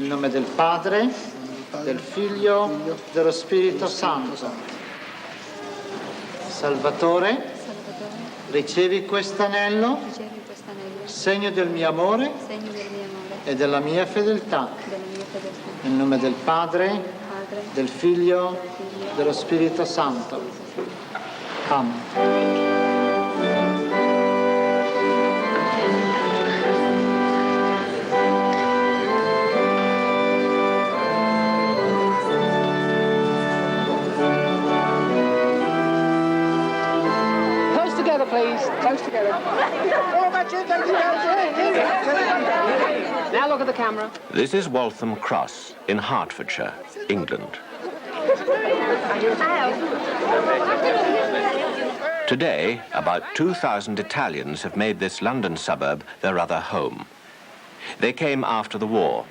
Nel nome del Padre, del Figlio, dello Spirito Santo. Salvatore, ricevi quest'anello, segno del mio amore e della mia fedeltà. Nel nome del Padre, del Figlio, dello Spirito Santo. Amen. Please, close together. Now look at the camera. This is Waltham Cross in Hertfordshire, England. Today, about 2,000 Italians have made this London suburb their other home. They came after the war,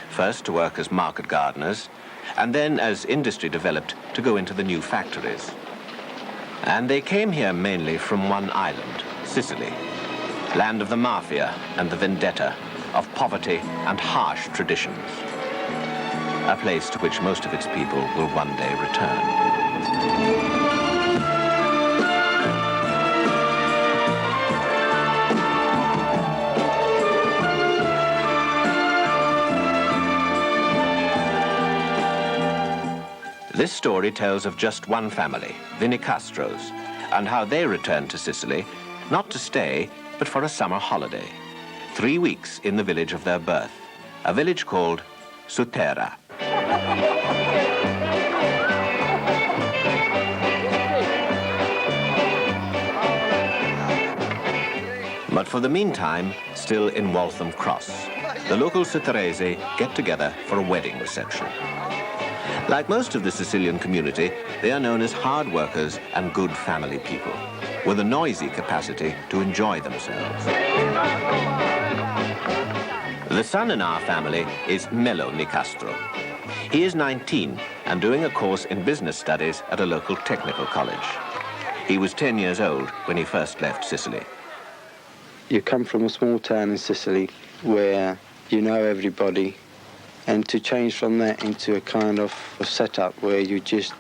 first to work as market gardeners, and then, as industry developed, to go into the new factories. And they came here mainly from one island, Sicily, land of the mafia and the vendetta, of poverty and harsh traditions. A place to which most of its people will one day return. This story tells of just one family, the Nicastros, and how they returned to Sicily, not to stay, but for a summer holiday. 3 weeks in the village of their birth, a village called Sutera. But for the meantime, still in Waltham Cross, the local Suterese get together for a wedding reception. Like most of the Sicilian community, they are known as hard workers and good family people, with a noisy capacity to enjoy themselves. The son in our family is Mello Nicastro. He is 19 and doing a course in business studies at a local technical college. He was 10 years old when he first left Sicily. You come from a small town in Sicily where you know everybody, and to change from that into a kind of a setup where you're just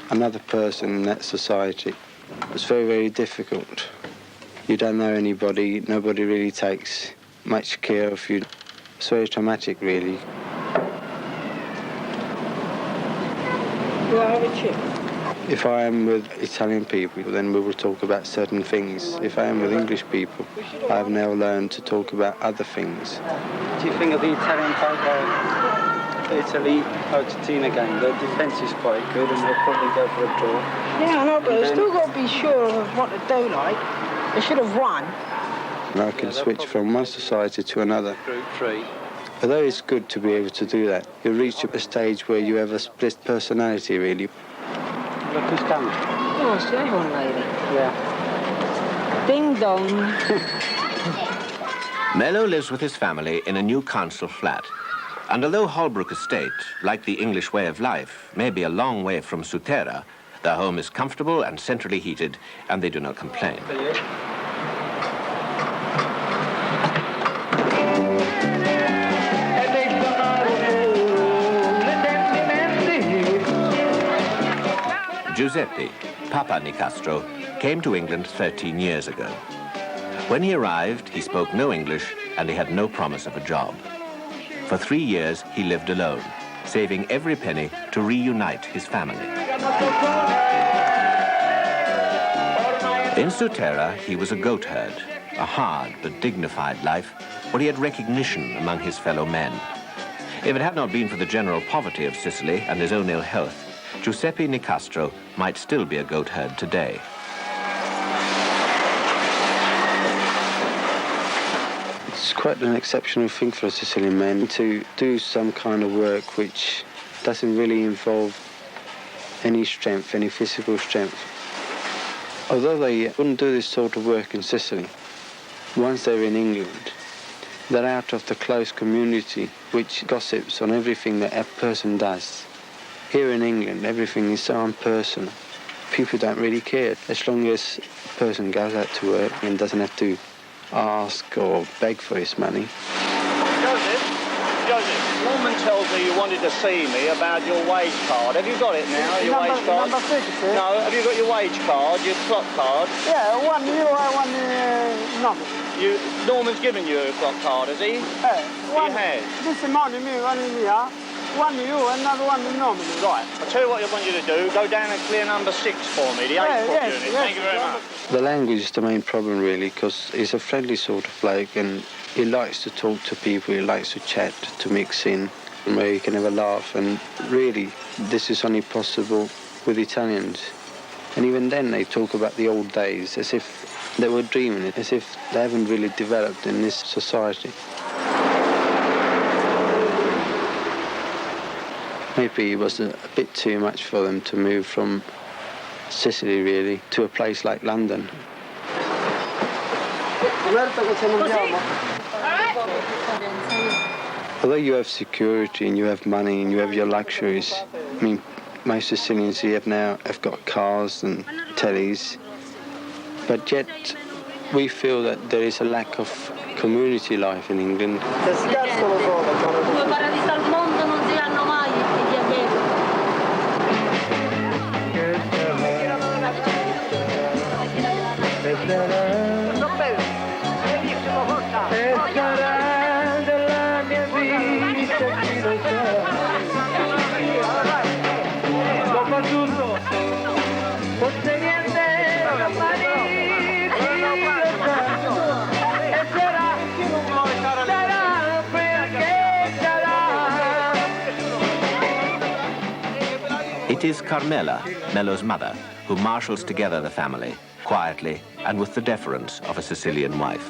another person in that society, it's very, very difficult. You don't know anybody, nobody really takes much care of you. It's very traumatic, really. Do I have a chip? If I am with Italian people, then we will talk about certain things. If I am with English people, I have now learned to talk about other things. What do you think of the Italian Italy-Argentina game? The defence is quite good and they'll probably go for a draw. Yeah, I know, but they've still got to be sure of what to do, like. They should have won. And I can switch from one society to another. Group 3. Although it's good to be able to do that, you reach a stage where you have a split personality, really. Look who's coming. Oh, it's the other one, lady. Yeah. Ding dong. Mello lives with his family in a new council flat. And although Holbrook Estate, like the English way of life, may be a long way from Sutera, their home is comfortable and centrally heated, and they do not complain. Giuseppe, Papa Nicastro, came to England 13 years ago. When he arrived, he spoke no English and he had no promise of a job. For 3 years, he lived alone, saving every penny to reunite his family. In Sutera, he was a goat herd, a hard but dignified life where he had recognition among his fellow men. If it had not been for the general poverty of Sicily and his own ill health, Giuseppe Nicastro might still be a goat herd today. It's quite an exceptional thing for a Sicilian man to do some kind of work which doesn't really involve any strength, any physical strength. Although they wouldn't do this sort of work in Sicily, once they're in England, they're out of the close community which gossips on everything that a person does. Here in England, everything is so impersonal. People don't really care. As long as a person goes out to work and doesn't have to ask or beg for his money. Joseph, Norman tells me you wanted to see me about your wage card. Have you got it now, your wage card? Number 36? No, have you got your wage card, your clock card? Yeah, €1, one number. Norman's given you a clock card, has he? One, he has. This is money, me, one in here. One to you, another one to Norman. Right, I'll tell you what I want you to do. Go down and clear number 6 for me, the 8th unit. Yes. Thank you very much. The language is the main problem, really, because he's a friendly sort of bloke and he likes to talk to people, he likes to chat, to mix in, where you can have a laugh. And really, this is only possible with Italians. And even then, they talk about the old days as if they were dreaming it, as if they haven't really developed in this society. Maybe it was a bit too much for them to move from Sicily, really, to a place like London. Although you have security and you have money and you have your luxuries, I mean, most Sicilians here have got cars and tellies, but yet we feel that there is a lack of community life in England. It is Carmela, Mello's mother, who marshals together the family, quietly and with the deference of a Sicilian wife.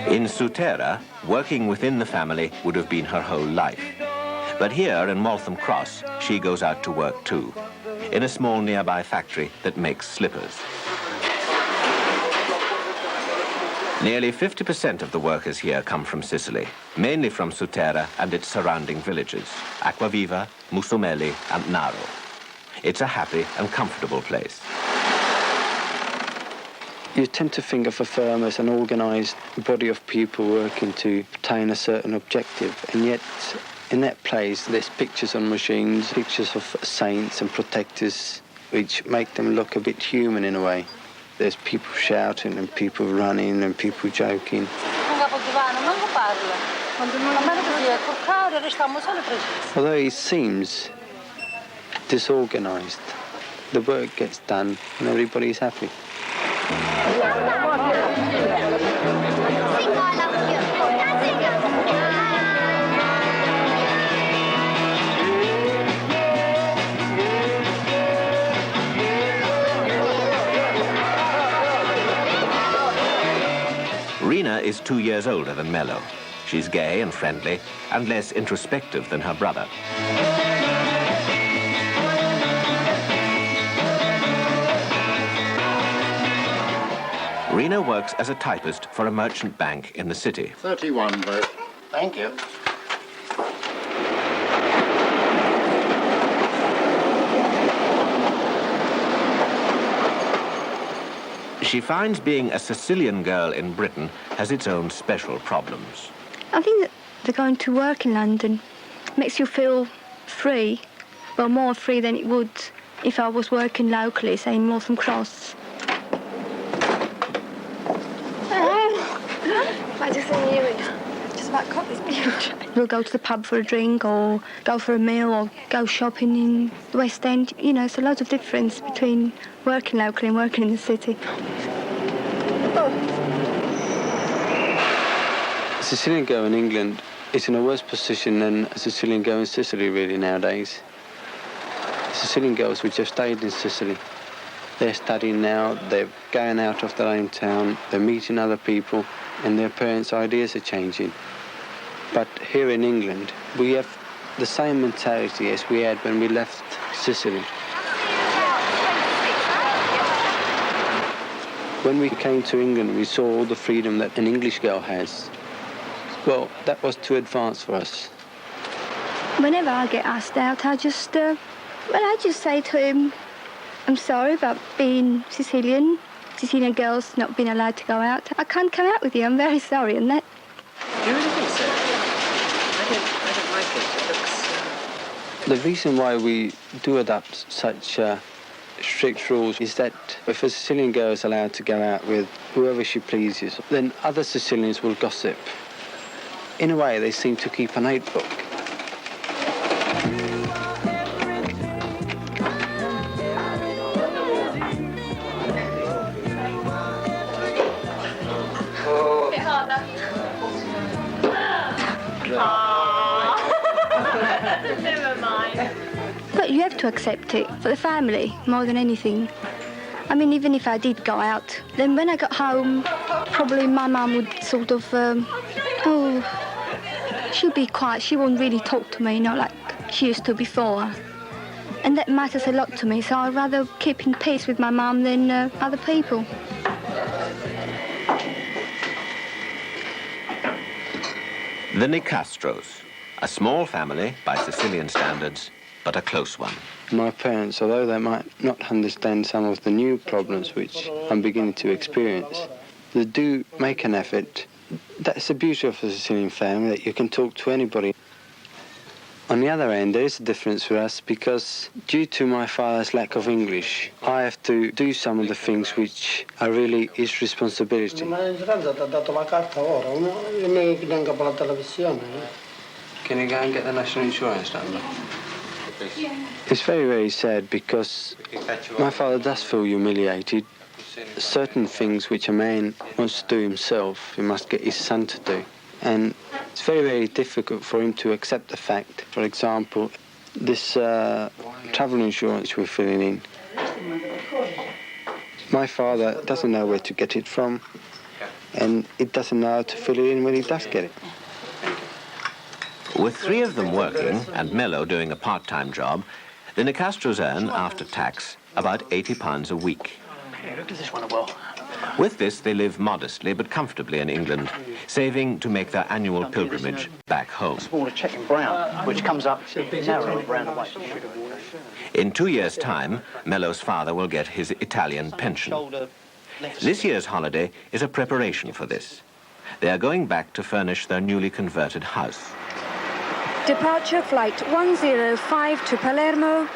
In Sutera, working within the family would have been her whole life. But here in Waltham Cross, she goes out to work too, in a small nearby factory that makes slippers. Nearly 50% of the workers here come from Sicily, mainly from Sutera and its surrounding villages, Acquaviva, Musumeli and Naro. It's a happy and comfortable place. You tend to think of a firm as an organised body of people working to attain a certain objective, and yet in that place there's pictures on machines, pictures of saints and protectors, which make them look a bit human in a way. There's people shouting and people running and people joking. Although it seems disorganised, the work gets done and everybody's happy. Rina is 2 years older than Mello. She's gay and friendly and less introspective than her brother. Rina works as a typist for a merchant bank in the city. 31 vote. Thank you. She finds being a Sicilian girl in Britain has its own special problems. I think that the going to work in London makes you feel free, well, more free than it would if I was working locally, say in Waltham Cross. I just knew it. Just about got this beauty. We'll go to the pub for a drink or go for a meal or go shopping in the West End. You know, it's a lot of difference between working locally and working in the city. A Sicilian girl in England is in a worse position than a Sicilian girl in Sicily, really, nowadays. Sicilian girls which have stayed in Sicily, they're studying now, they're going out of their own town, they're meeting other people, and their parents' ideas are changing. But here in England, we have the same mentality as we had when we left Sicily. When we came to England, we saw all the freedom that an English girl has. Well, that was too advanced for us. Whenever I get asked out, I just say to him, I'm sorry about being Sicilian girls not being allowed to go out. I can't come out with you, I'm very sorry, and that... Do you really think so? The reason why we do adopt such strict rules is that if a Sicilian girl is allowed to go out with whoever she pleases, then other Sicilians will gossip. In a way, they seem to keep a notebook. Never mind. But you have to accept it for the family more than anything. I mean, even if I did go out, then when I got home, probably my mum would sort of, she'll be quiet. She won't really talk to me, not like she used to before. And that matters a lot to me, so I'd rather keep in peace with my mum than other people. The Nicastros, a small family by Sicilian standards, but a close one. My parents, although they might not understand some of the new problems which I'm beginning to experience, they do make an effort. That's the beauty of a Sicilian family, that you can talk to anybody. On the other hand, there is a difference for us because due to my father's lack of English, I have to do some of the things which are really his responsibility. Can you go and get the national insurance number? It's very, very sad because my father does feel humiliated. Certain things which a man wants to do himself, he must get his son to do. And it's very, very difficult for him to accept the fact. For example, this travel insurance we're filling in. My father doesn't know where to get it from, and he doesn't know how to fill it in when he does get it. With three of them working and Mello doing a part-time job, the Nicastros earn, after tax, about £80 a week. Here, look at this one as well. With this, they live modestly but comfortably in England, saving to make their annual pilgrimage back home. Smaller check in brown, which comes up narrow brown and white. In 2 years' time, Mello's father will get his Italian pension. This year's holiday is a preparation for this. They are going back to furnish their newly converted house. Departure flight 105 to Palermo,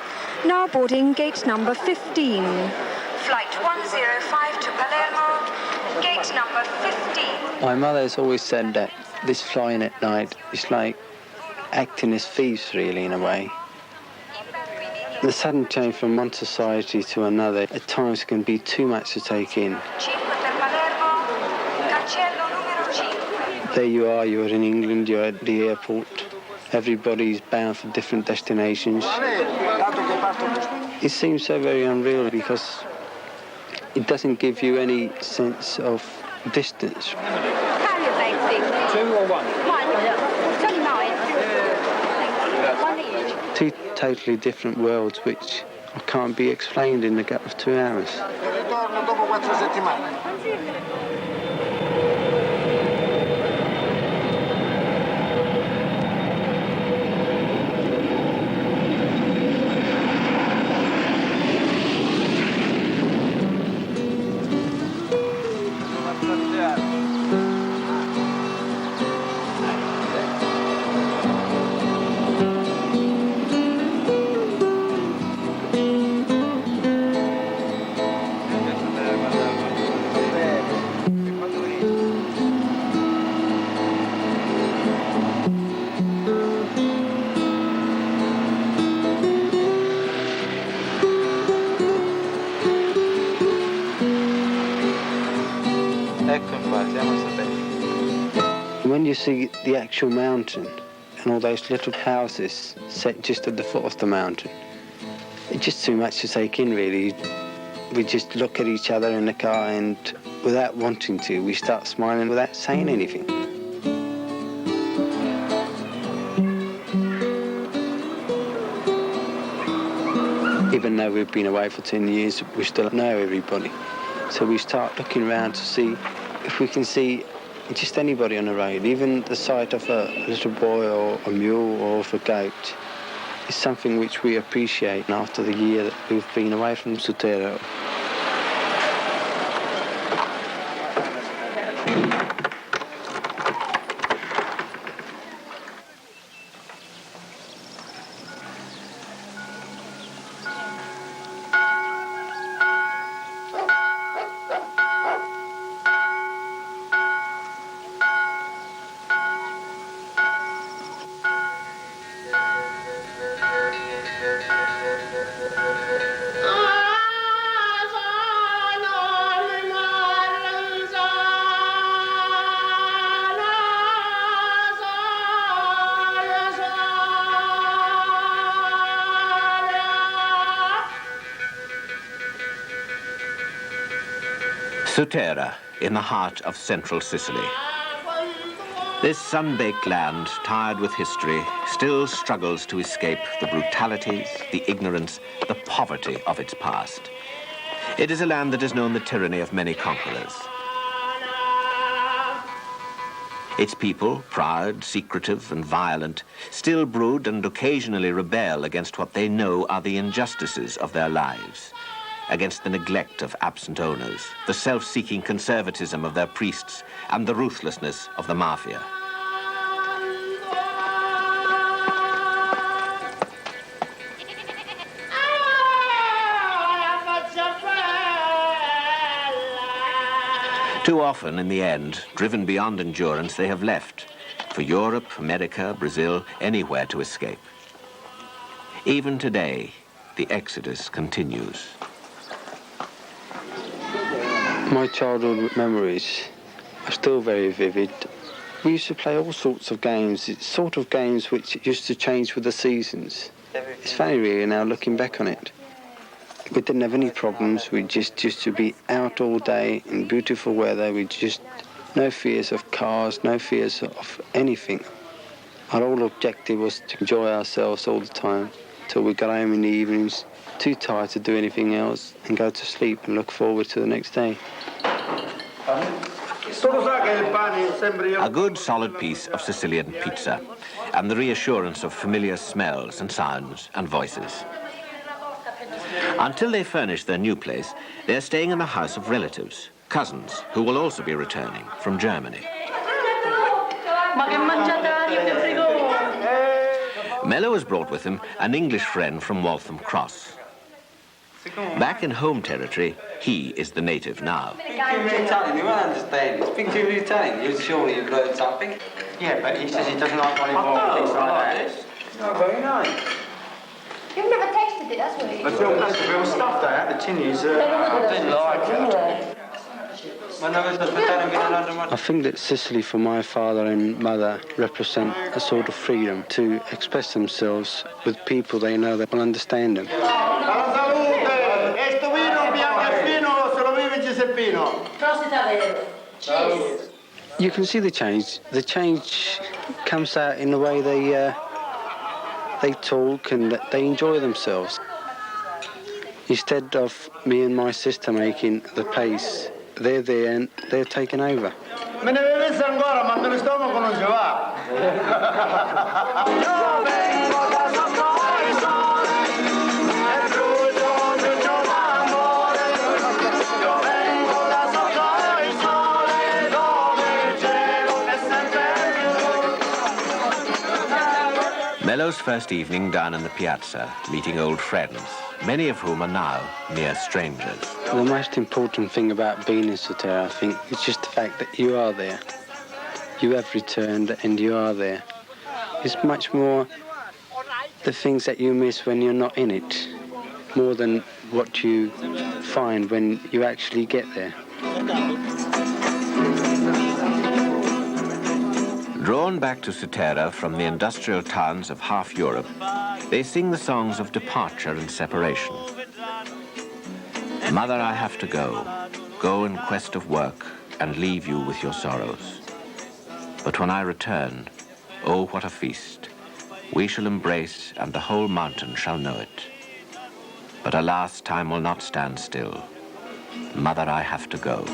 now boarding gate number 15. Flight 105 to Palermo, gate number 15. My mother has always said that this flying at night is like acting as thieves, really, in a way. The sudden change from one society to another at times can be too much to take in. There you are, you're in England, you're at the airport. Everybody's bound for different destinations. It seems so very unreal because it doesn't give you any sense of distance. 2 or 1? Two totally different worlds which can't be explained in the gap of 2 hours. When you see the actual mountain and all those little houses set just at the foot of the mountain, it's just too much to take in, really. We just look at each other in the car and without wanting to, we start smiling without saying anything. Even though we've been away for 10 years, we still know everybody. So we start looking around to see if we can see just anybody on the road, even the sight of a little boy or a mule or of a goat is something which we appreciate after the year that we've been away from Sutera. Sutera, in the heart of central Sicily. This sun-baked land, tired with history, still struggles to escape the brutalities, the ignorance, the poverty of its past. It is a land that has known the tyranny of many conquerors. Its people, proud, secretive and violent, still brood and occasionally rebel against what they know are the injustices of their lives, against the neglect of absent owners, the self-seeking conservatism of their priests, and the ruthlessness of the mafia. Too often, in the end, driven beyond endurance, they have left for Europe, America, Brazil, anywhere to escape. Even today, the exodus continues. My childhood memories are still very vivid. We used to play all sorts of games. It's sort of games which used to change with the seasons. It's funny really now looking back on it. We didn't have any problems. We just used to be out all day in beautiful weather. We just, no fears of cars, no fears of anything. Our whole objective was to enjoy ourselves all the time till we got home in the evenings, too tired to do anything else, and go to sleep and look forward to the next day. A good solid piece of Sicilian pizza and the reassurance of familiar smells and sounds and voices. Until they furnish their new place, they're staying in the house of relatives, cousins, who will also be returning from Germany. Mello has brought with him an English friend from Waltham Cross. Back in home territory, he is the native now. Speak to him in Italian, you won't understand. Speak to him in Italian, you surely you've learned something. Yeah, but he says he doesn't like volleyball and things like that. Oh, very nice. You've never tasted it, that's what it is. That's the real stuff, that. The tinnies. I didn't like it. I think that Sicily, for my father and mother, represent a sort of freedom to express themselves with people they know that will understand them. You can see the change. The change comes out in the way they talk and that they enjoy themselves. Instead of me and my sister making the pace, they're there and they're taking over. Mello's first evening down in the piazza, meeting old friends, many of whom are now mere strangers. The most important thing about being in Sutera, I think, is just the fact that you are there. You have returned and you are there. It's much more the things that you miss when you're not in it, more than what you find when you actually get there. Drawn back to Sutera from the industrial towns of half Europe, they sing the songs of departure and separation. Mother, I have to go in quest of work and leave you with your sorrows. But when I return, oh, what a feast. We shall embrace and the whole mountain shall know it. But alas, time will not stand still. Mother, I have to go.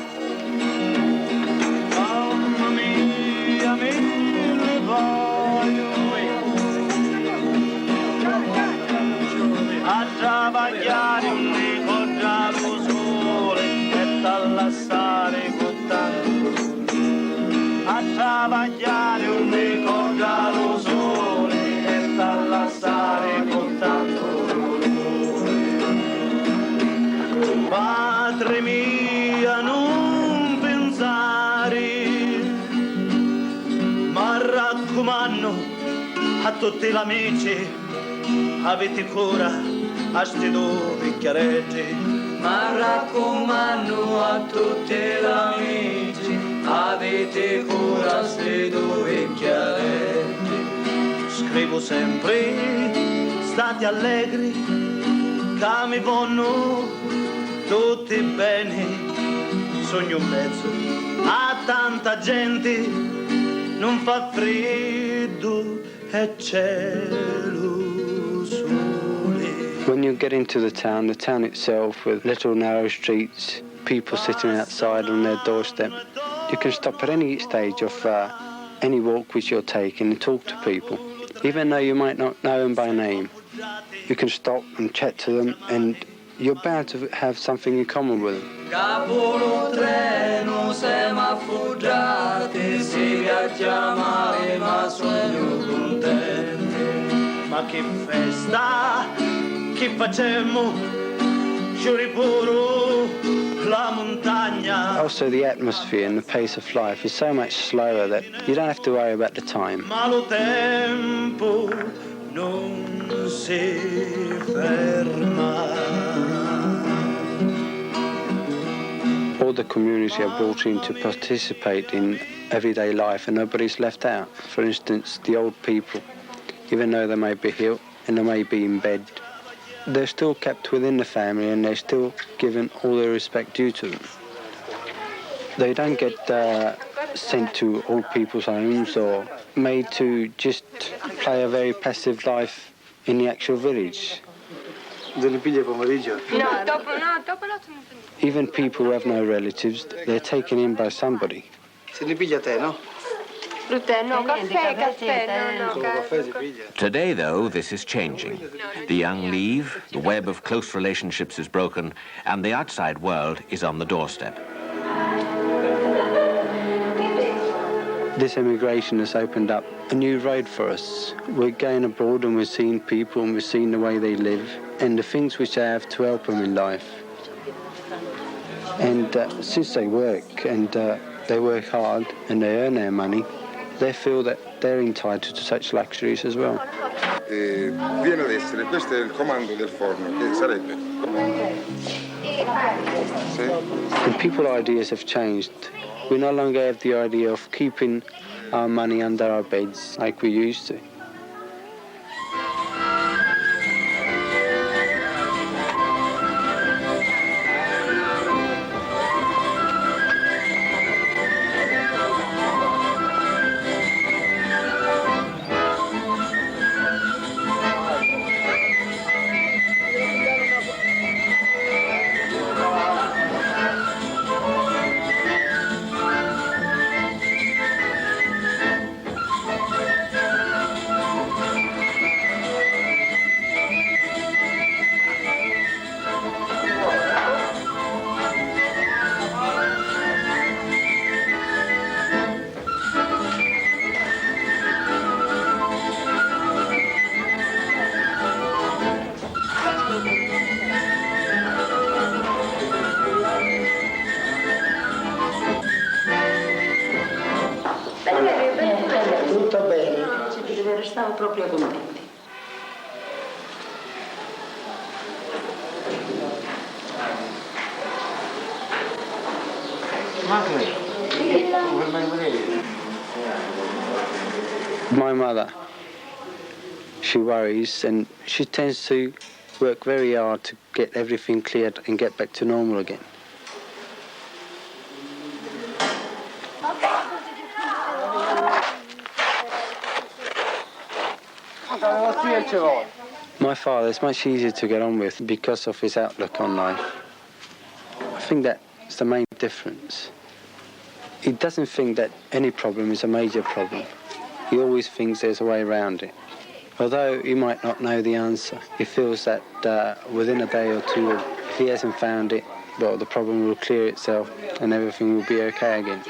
A travagliare un ricordato sole e t'allassare con tanto. A travagliare un ricordato sole e t'allassare con tanto dolore. Padre mia, non pensare, ma raccomando a tutti gli amici, avete cura a sti due vecchiaretti. Ma raccomando a tutti gli amici, avete cura a sti due vecchiaretti. Scrivo sempre, state allegri, che mi vanno tutti bene. sogno un pezzo a tanta gente, non fa freddo e cielo sole. When you get into the town itself with little narrow streets, people sitting outside on their doorstep, you can stop at any stage of any walk which you're taking and talk to people. Even though you might not know them by name, you can stop and chat to them and you're bound to have something in common with them. Capolo treno siamo affoggiati, si viaggia male ma sogno contenti. Ma che festa che facemmo, giuri puro la montagna. Also the atmosphere and the pace of life is so much slower that you don't have to worry about the time. Ma lo tempo non si ferma. All the community are brought in to participate in everyday life and nobody's left out. For instance, the old people, even though they may be ill and they may be in bed, they're still kept within the family and they're still given all the respect due to them. They don't get sent to old people's homes or made to just play a very passive life in the actual village. Even people who have no relatives, they're taken in by somebody. Today, though, this is changing. The young leave, the web of close relationships is broken, and the outside world is on the doorstep. This emigration has opened up a new road for us. We're going abroad and we're seeing people and we're seeing the way they live and the things which they have to help them in life. And since they work and they work hard and they earn their money, they feel that they're entitled to such luxuries as well. Viene ad essere, questo è il comando del forno, che sarebbe. The people ideas have changed. We no longer have the idea of keeping our money under our beds like we used to. Stavo proprio contenti. My mother, she worries and she tends to work very hard to get everything cleared and get back to normal again. My father is much easier to get on with because of his outlook on life. I think that's the main difference. He doesn't think that any problem is a major problem. He always thinks there's a way around it. Although he might not know the answer, he feels that within a day or two, if he hasn't found it, well, the problem will clear itself and everything will be okay again.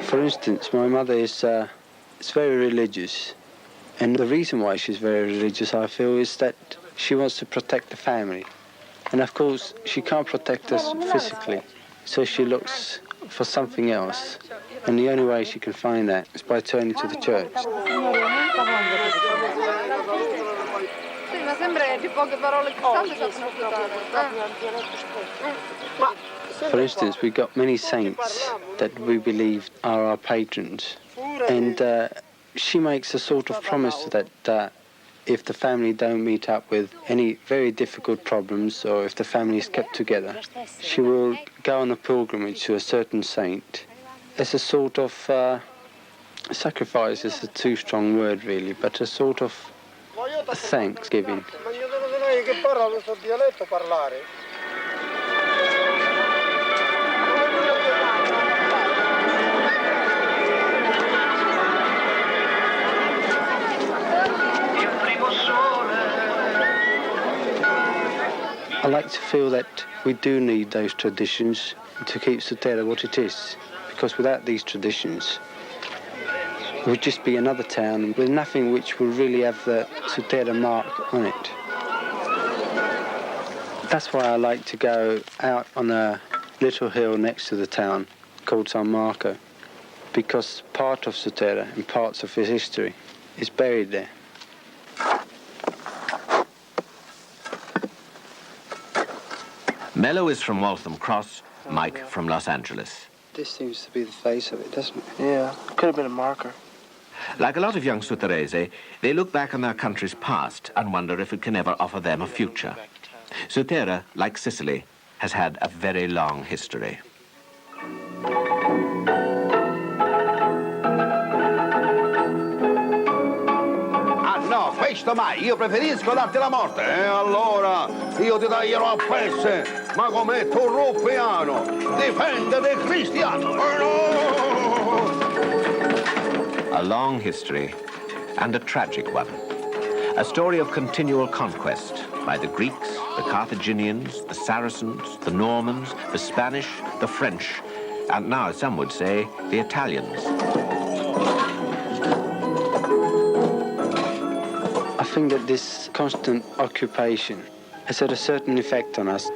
For instance, my mother is very religious. And the reason why she's very religious, I feel, is that she wants to protect the family. And of course, she can't protect us physically, so she looks for something else. And the only way she can find that is by turning to the church. For instance, we've got many saints that we believe are our patrons. And she makes a sort of promise that if the family don't meet up with any very difficult problems, or if the family is kept together, she will go on a pilgrimage to a certain saint. It's a sort of sacrifice is a too strong word really, but a sort of thanksgiving. I like to feel that we do need those traditions to keep Sutera what it is, because without these traditions, it would just be another town with nothing which will really have the Sutera mark on it. That's why I like to go out on a little hill next to the town called San Marco, because part of Sutera and parts of its history is buried there. Mello is from Waltham Cross, Mike from Los Angeles. This seems to be the face of it, doesn't it? Yeah, could have been a marker. Like a lot of young Suterese, they look back on their country's past and wonder if it can ever offer them a future. Sutera, like Sicily, has had a very long history. No, questo mai, io preferisco darti la morte. Allora, io ti taglierò a pezzi, ma come tu ruffiano, difende del cristiano. A long history, and a tragic one. A story of continual conquest by the Greeks, the Carthaginians, the Saracens, the Normans, the Spanish, the French, and now some would say the Italians. I think that this constant occupation has had a certain effect on us.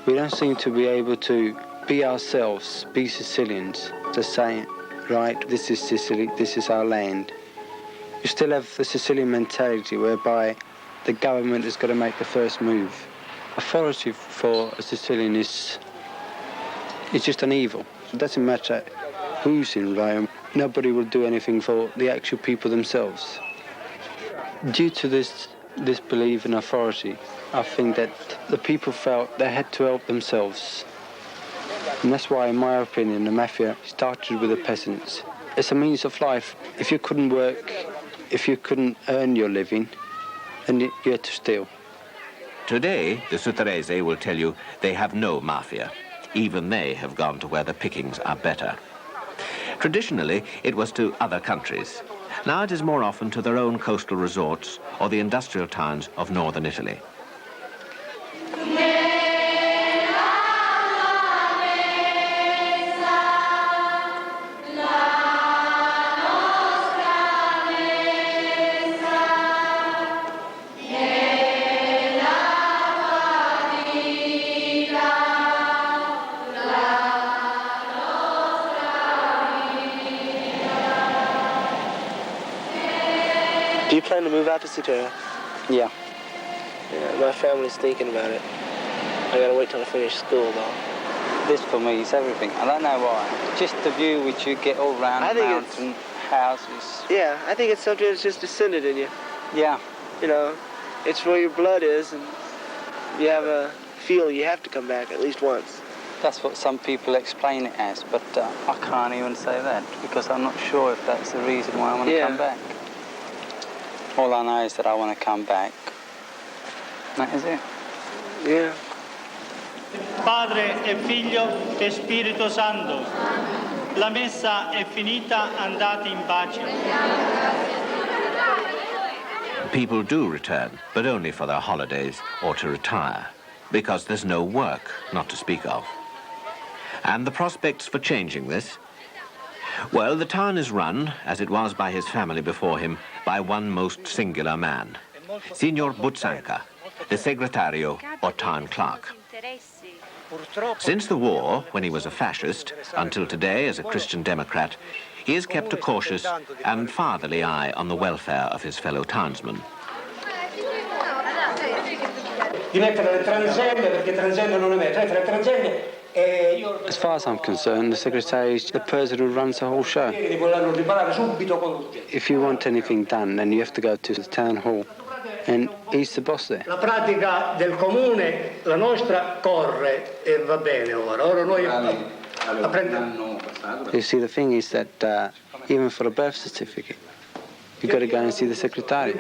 We don't seem to be able to be ourselves, be Sicilians, to say, right, this is Sicily, this is our land. You still have the Sicilian mentality whereby the government has got to make the first move. Authority for a Sicilian is just an evil. It doesn't matter who's in Rome, nobody will do anything for the actual people themselves. Due to this belief in authority, I think that the people felt they had to help themselves. And that's why, in my opinion, the mafia started with the peasants. It's a means of life. If you couldn't work, if you couldn't earn your living, then you had to steal. Today, the Suterese will tell you they have no mafia. Even they have gone to where the pickings are better. Traditionally, it was to other countries. Now it is more often to their own coastal resorts or the industrial towns of northern Italy. Do you plan to move out to Sutera? Yeah. Yeah, my family's thinking about it. I gotta wait till I finish school, though. This for me is everything. I don't know why. Just the view which you get all around the mountain, houses. Yeah, I think it's something that's just descended in you. Yeah. You know, it's where your blood is, and you have a feel you have to come back at least once. That's what some people explain it as, but I can't even say that because I'm not sure if that's the reason why I want to come back. All I know is that I want to come back. That is it. Yeah. Padre e Figlio e Spirito Santo. La messa è finita, andate in pace. People do return, but only for their holidays or to retire, because there's no work, not to speak of. And the prospects for changing this? Well, the town is run, as it was by his family before him, by one most singular man, Signor Buzzanca, the segretario or town clerk. Since the war, when he was a fascist, until today as a Christian Democrat, he has kept a cautious and fatherly eye on the welfare of his fellow townsmen. As far as I'm concerned, the secretary is the person who runs the whole show. If you want anything done, then you have to go to the town hall. And he's the boss there. La pratica del comune, la nostra, corre e va bene ora. Ora noi You see, the thing is that even for a birth certificate, you've got to go and see the secretary.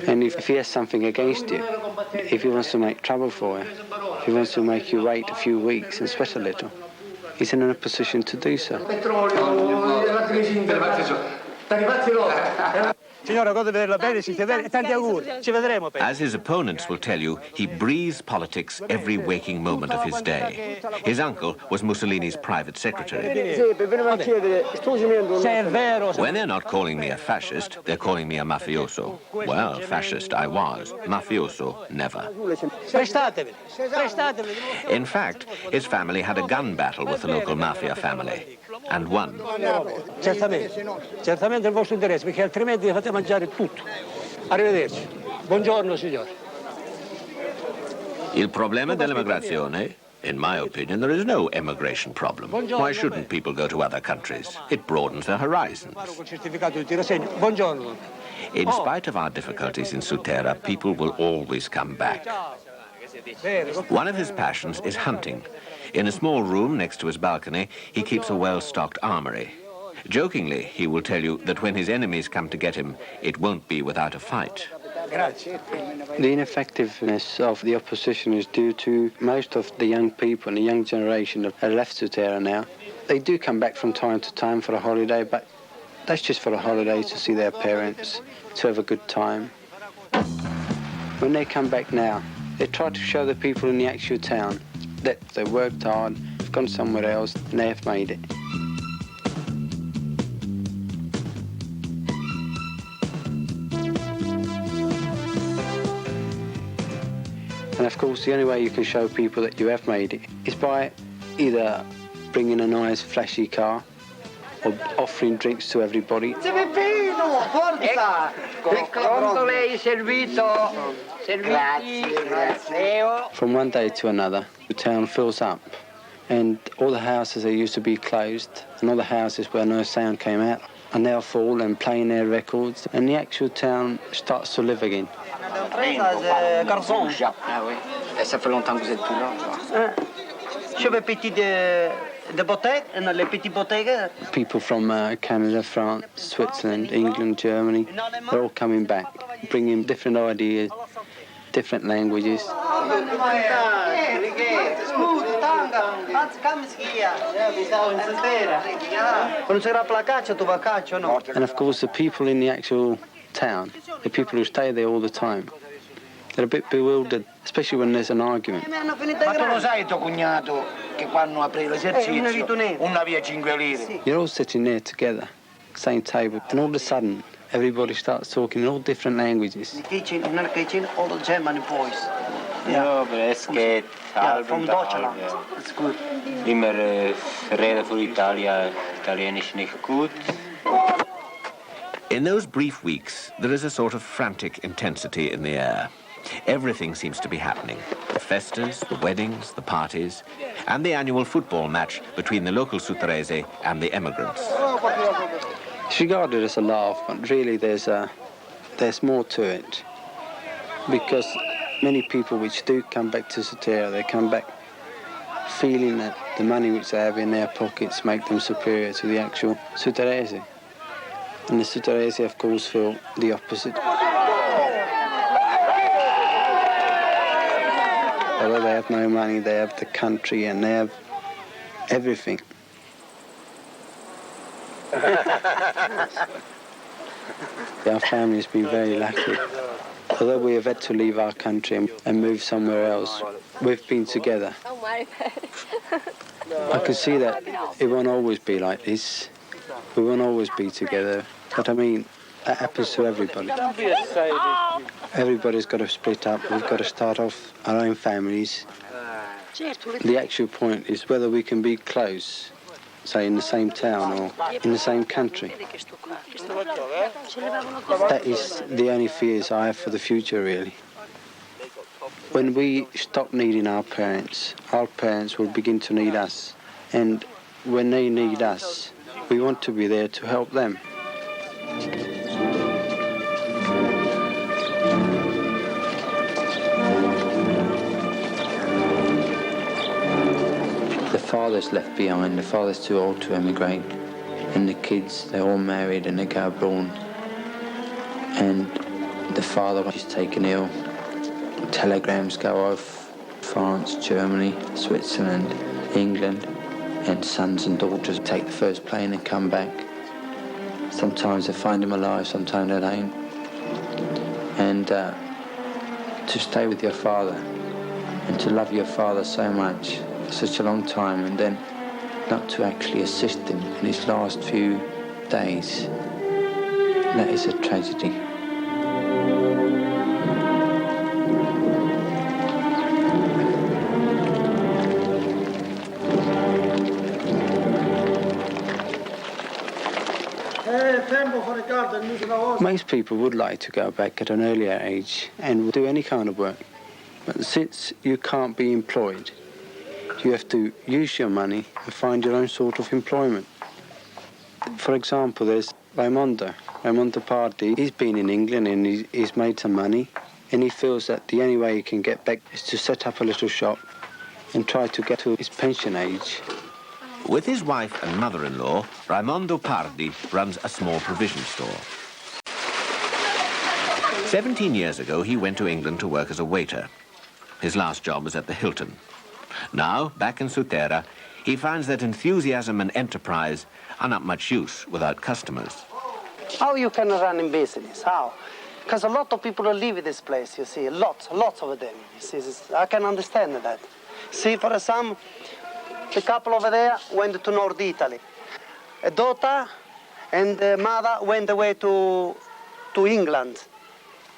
And if he has something against you, if he wants to make trouble for you, if he wants to make you wait a few weeks and sweat a little, he's in a position to do so. As his opponents will tell you, he breathes politics every waking moment of his day. His uncle was Mussolini's private secretary. When they're not calling me a fascist, they're calling me a mafioso. Well, fascist I was, mafioso never. In fact, his family had a gun battle with the local mafia family, and won. Certamente il vostro interesse, perché altrimenti fate mangiare tutto. Arrivederci. Buongiorno, signore. Il problema dell'emigrazione, in my opinion, there is no immigration problem. Why shouldn't people go to other countries? It broadens their horizons. In spite of our difficulties in Sutera, people will always come back. One of his passions is hunting. In a small room next to his balcony, he keeps a well-stocked armory. Jokingly, he will tell you that when his enemies come to get him, it won't be without a fight. The ineffectiveness of the opposition is due to most of the young people and the young generation that have left Sutera now. They do come back from time to time for a holiday, but that's just for a holiday to see their parents, to have a good time. When they come back now, they try to show the people in the actual town that they worked hard, gone somewhere else, and they have made it. And of course, the only way you can show people that you have made it is by either bringing a nice flashy car or offering drinks to everybody. From one day to another, the town fills up, and all the houses that used to be closed, and all the houses where no sound came out, are now full and playing their records, and the actual town starts to live again. Ça fait longtemps que vous êtes plus là. Je fais petit de bottega, les petites bottega. People from Canada, France, Switzerland, England, Germany, they're all coming back, bringing different ideas, different languages. And of course, the people in the actual town, the people who stay there all the time, they're a bit bewildered, especially when there's an argument. Ma tu lo sai tuo cognato che quando apre l'esercizio una via 5 lire. You're all sitting there together, same table, and all of a sudden, everybody starts talking in all different languages. In the kitchen, all the German boys. Ja, aber es geht halb from und Deutschland. halb, ja. It's good. Immer reden für Italienisch nicht gut. In those brief weeks, there is a sort of frantic intensity in the air. Everything seems to be happening. The festas, the weddings, the parties, and the annual football match between the local Suterese and the emigrants. It's regarded as a laugh, but really there's more to it. Because many people which do come back to Sutera, they come back feeling that the money which they have in their pockets make them superior to the actual Suterese. And the Suterese, of course, feel the opposite. Although they have no money, they have the country and they have everything. Our family has been very lucky. Although we have had to leave our country and move somewhere else, we've been together. I can see that it won't always be like this. We won't always be together. But I mean, that happens to everybody. Everybody's got to split up. We've got to start off our own families. The actual point is whether we can be close, say in the same town or in the same country. That is the only fears I have for the future, really. When we stop needing our parents will begin to need us. And when they need us, we want to be there to help them. father's left behind. The father's too old to emigrate. And the kids, they're all married and they go abroad. And the father is taken ill. Telegrams go off France, Germany, Switzerland, England, and sons and daughters take the first plane and come back. Sometimes they find him alive, sometimes they don't. And to stay with your father and to love your father so much for such a long time and then not to actually assist him in his last few days, that is a tragedy. Most people would like to go back at an earlier age and do any kind of work. But since you can't be employed, you have to use your money and find your own sort of employment. For example, there's Raimondo Pardi. He's been in England and he's made some money, and he feels that the only way he can get back is to set up a little shop and try to get to his pension age. With his wife and mother-in-law, Raimondo Pardi runs a small provision store. 17 years ago, he went to England to work as a waiter. His last job was at the Hilton. Now, back in Sutera, he finds that enthusiasm and enterprise are not much use without customers. How you can run a business? How? Because a lot of people live in this place, you see, lots of them. You see, I can understand that. See, for example, the couple over there went to North Italy. A daughter and the mother went away to England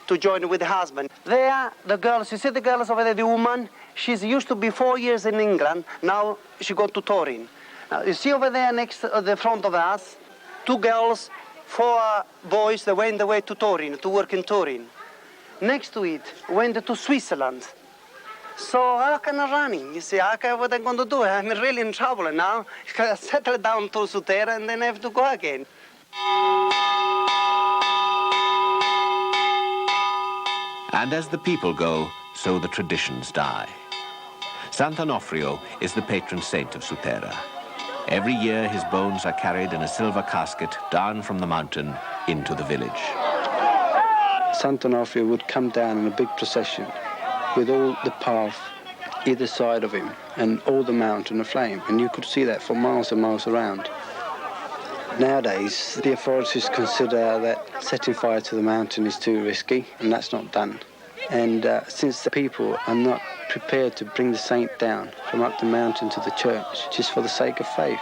to join with the husband. There, the girls, you see the girls over there, the woman, she's used to be 4 years in England, now she got to Turin. Now, you see over there next to the front of us, 2 girls, 4 boys, they went away to Turin, to work in Turin. Next to it, went to Switzerland. So how can I run? You see, what I'm going to do? I'm really in trouble now. I settle down to Sutera and then I have to go again. And as the people go, so the traditions die. Sant'Onofrio is the patron saint of Sutera. Every year his bones are carried in a silver casket down from the mountain into the village. Sant'Onofrio would come down in a big procession with all the path either side of him and all the mountain aflame, and you could see that for miles and miles around. Nowadays, the authorities consider that setting fire to the mountain is too risky, and that's not done. And since the people are not prepared to bring the saint down from up the mountain to the church, just for the sake of faith,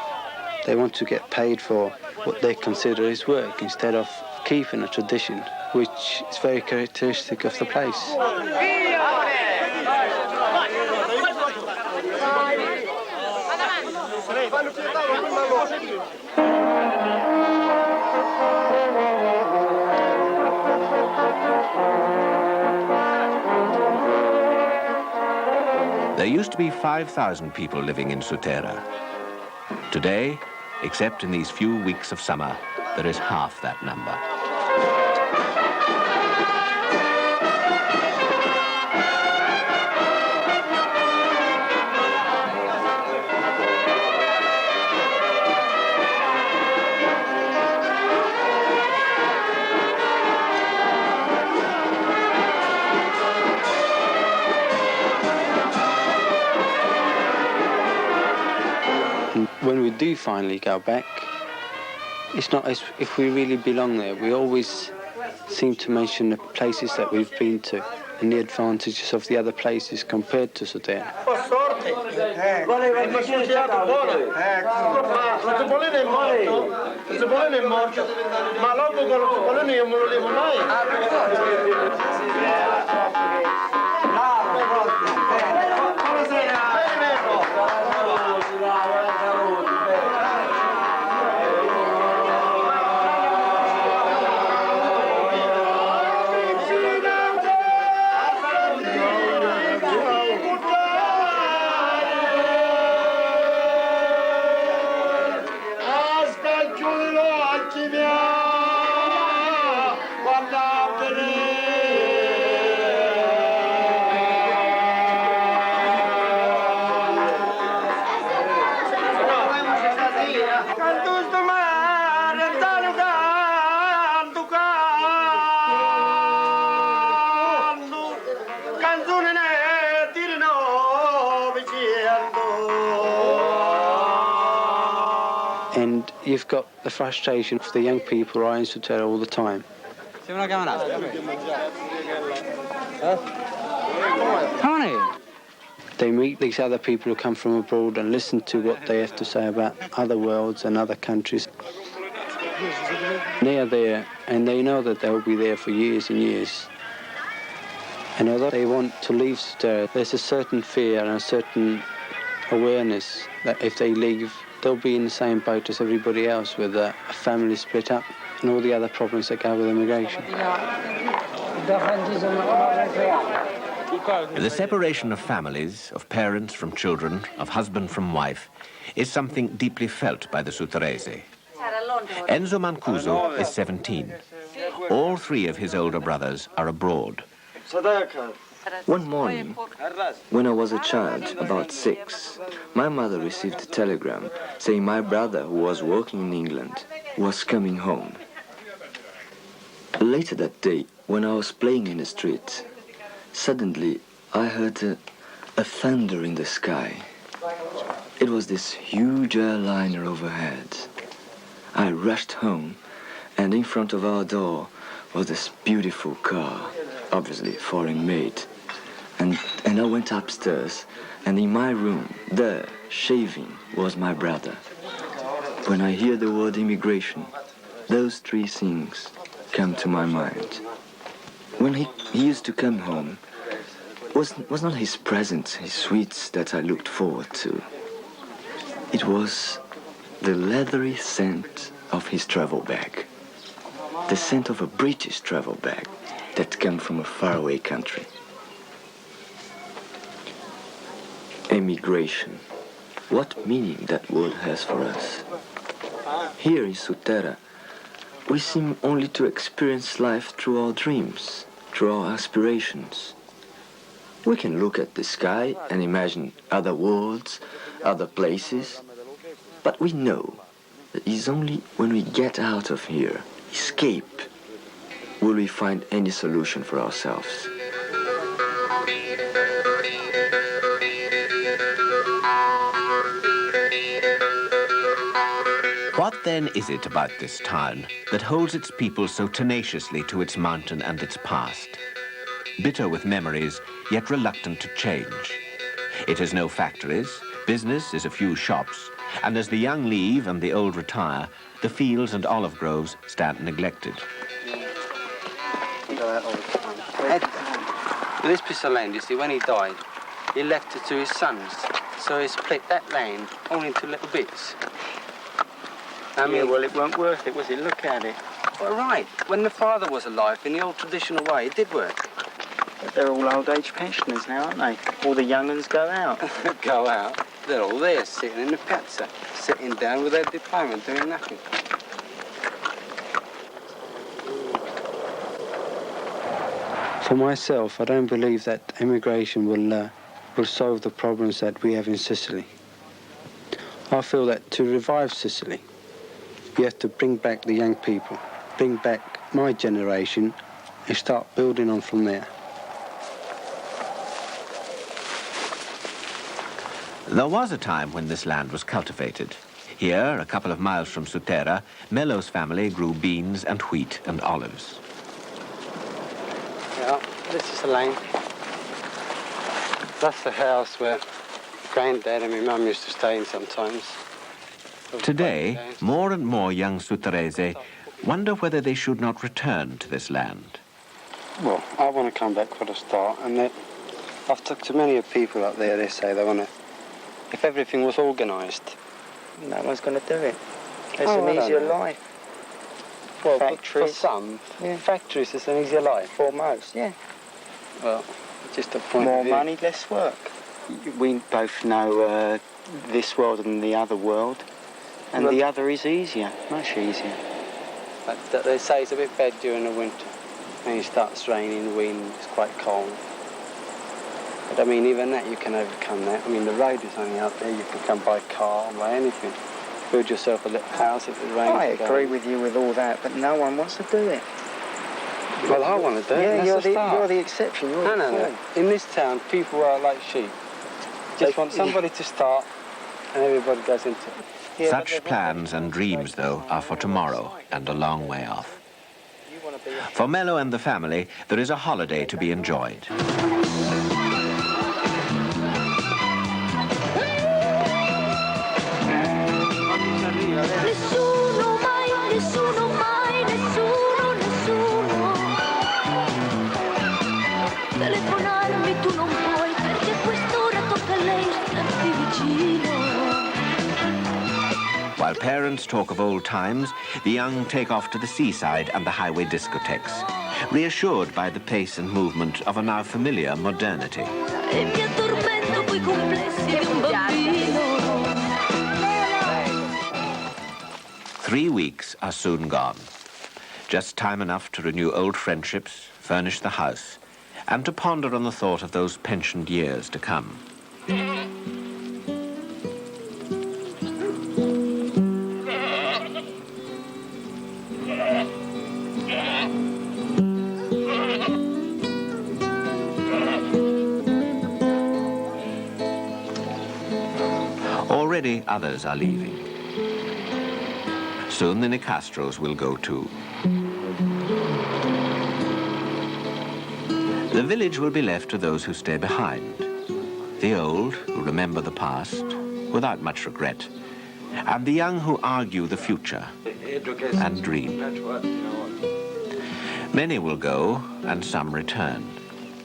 they want to get paid for what they consider his work instead of keeping a tradition, which is very characteristic of the place. There used to be 5,000 people living in Sutera. Today, except in these few weeks of summer, there is half that number. When we do finally go back, it's not as if we really belong there. We always seem to mention the places that we've been to and the advantages of the other places compared to Sutera. you've got the frustration of the young people right in Sutera all the time. They meet these other people who come from abroad and listen to what they have to say about other worlds and other countries. They are there and they know that they'll be there for years and years. And although they want to leave Sutera, there's a certain fear and a certain awareness that if they leave, they'll be in the same boat as everybody else, with a family split up and all the other problems that go with immigration. The separation of families, of parents from children, of husband from wife, is something deeply felt by the Suterese. Enzo Mancuso is 17. All three of his older brothers are abroad. One morning, when I was a child, about 6, my mother received a telegram saying my brother, who was working in England, was coming home. Later that day, when I was playing in the street, suddenly I heard a thunder in the sky. It was this huge airliner overhead. I rushed home, and in front of our door was this beautiful car, obviously foreign made. And I went upstairs, and in my room, there, shaving, was my brother. When I hear the word immigration, those three things come to my mind. When he used to come home, was not his presents, his sweets that I looked forward to. It was the leathery scent of his travel bag, the scent of a British travel bag that came from a faraway country. Emigration. What meaning that word has for us. Here in Sutera, we seem only to experience life through our dreams, through our aspirations. We can look at the sky and imagine other worlds, other places, but we know that it's only when we get out of here, escape, will we find any solution for ourselves. What then is it about this town that holds its people so tenaciously to its mountain and its past? Bitter with memories, yet reluctant to change. It has no factories, business is a few shops, and as the young leave and the old retire, the fields and olive groves stand neglected. This piece of land, you see, when he died, he left it to his sons. So he split that land all into little bits. I mean, well, it weren't worth it, was it? Look at it. Well, right. When the father was alive, in the old traditional way, it did work. But they're all old-age pensioners now, aren't they? All the young uns go out. Go out? They're all there, sitting in the piazza, sitting down with their diploma, doing nothing. For myself, I don't believe that immigration will solve the problems that we have in Sicily. I feel that to revive Sicily, you have to bring back the young people, bring back my generation, and start building on from there. There was a time when this land was cultivated. Here, a couple of miles from Sutera, Mello's family grew beans and wheat and olives. Yeah, this is the lane. That's the house where Granddad and my mum used to stay in sometimes. Today, more and more young Suterese wonder whether they should not return to this land. Well, I want to come back for the start, and I've talked to many people up there. They say they want to, if everything was organised. No one's going to do it. It's an easier life. Well, factories. For some, factories is an easier life. For most, yeah. Well, just a point more of view. money, less work. We both know this world and the other world, and the other is easier, much easier. But they say it's a bit bad during the winter. When it starts raining, wind, it's quite cold. But I mean, even that, you can overcome that. I mean, the road is only out there. You can come by car or by anything. Build yourself a little house if it rains. I agree with you with all that, but no one wants to do it. Well, I want to do it. Yeah, That's you're the exception. No. In this town, people are like sheep. Just want somebody to start, and everybody goes into it. Such plans and dreams, though, are for tomorrow and a long way off. For Mello and the family, there is a holiday to be enjoyed. Nessuno mai, nessuno mai, nessuno, nessuno. Telefonarmi tu non puoi perché a quest'ora tocca a lei starti vicino. While parents talk of old times, the young take off to the seaside and the highway discotheques, reassured by the pace and movement of a now familiar modernity. E mi addormento coi complessi di un bambino. 3 weeks are soon gone. Just time enough to renew old friendships, furnish the house, and to ponder on the thought of those pensioned years to come. Already others are leaving. Soon the Nicastros will go too. The village will be left to those who stay behind. The old, who remember the past, without much regret, and the young who argue the future and dream. Many will go, and some return,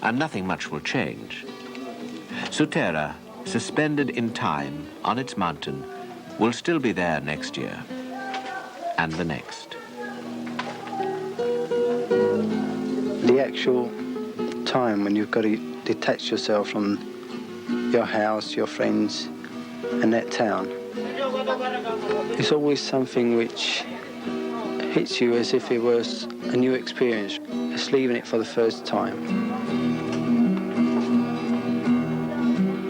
and nothing much will change. Sutera, suspended in time on its mountain, will still be there next year, and the next. The actual time when you've got to detach yourself from your house, your friends, and that town, it's always something which hits you as if it was a new experience. It's leaving it for the first time.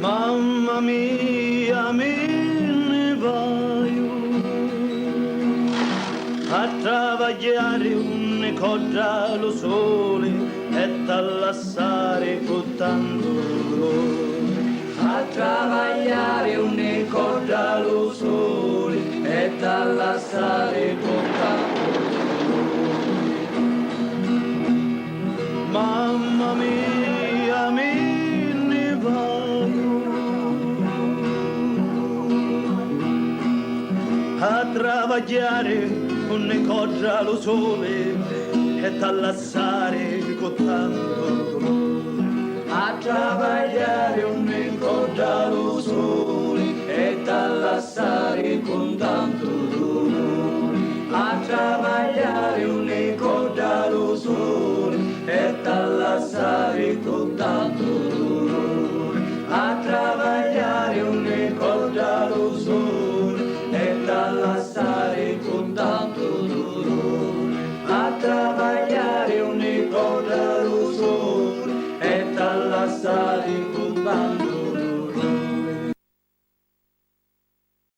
Mamma mia, me ne vaio a travagliare un'incontro lo sole e t'allassare con tanto dolore. A travagliare un'incontro lo sole e t'allassare con tanto dolore. Mamma mia, me ne vaio a travagliare un'incontro lo sole e t'allassare con tanto dolore. A travagliare un'incontro lo sole e t'allassare con tanto dolore. A travagliare un'incontro lo sole e t'allassare con tanto dolore.